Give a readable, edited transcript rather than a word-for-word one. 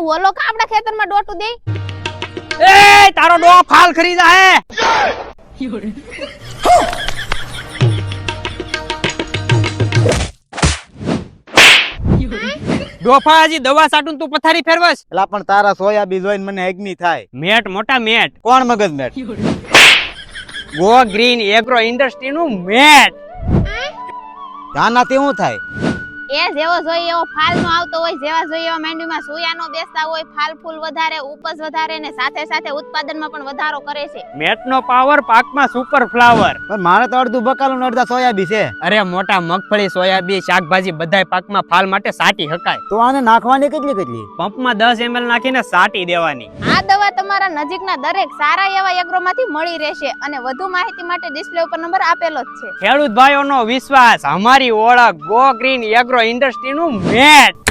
ઓલો કા આપડા ખેતરમાં ડોટું દે? એ તારો ડો ફાલ ખરીદા હે ડોફા હજી દવા સાટું તું પથારી ફેરવસ એલા પણ તારા સોયાબીન જોઈને મને અગ્નિ થાય. મેટ મોટા મેટ કોણ મગજ મેટ? ગો ગ્રીન એગ્રો ઇન્ડસ્ટ્રી નું મેટ આનાથી શું થાય? એ જેવો જોઈએ એવો ફાલ નો આવતો હોય, જેવા જોઈએ એવા માંડવીમાં સોયા નો બેસતા હોય, ફાલ ફૂલ વધારે, ઉપજ વધારે ને સાથે સાથે ઉત્પાદનમાં પણ વધારો કરે છે. મેટ નો પાવર પાકમાં સુપર ફ્લાવર. પણ મારે તો અડધું બકાલું ને અડધા સોયાબી છે. અરે મોટા મગફળી સોયાબીન શાકભાજી બધાય પાકમાં ફાલ માટે સાટી હકાય. તો આને નાખવાની કેટલી પંપમાં 10 ml નાખીને સાટી દેવાની. આ દવા તમારા નજીકના દરેક સારા એવા એગ્રોમાંથી મળી રહેશે અને વધુ માહિતી માટે ડિસ્પ્લે ઉપર નંબર આપેલો જ છે. ખેડૂત ભાઈઓનો વિશ્વાસ, અમારી ઓળખ, ગો ગ્રીન એગ્રો ઇન્ડસ્ટ્રી નું મેટ.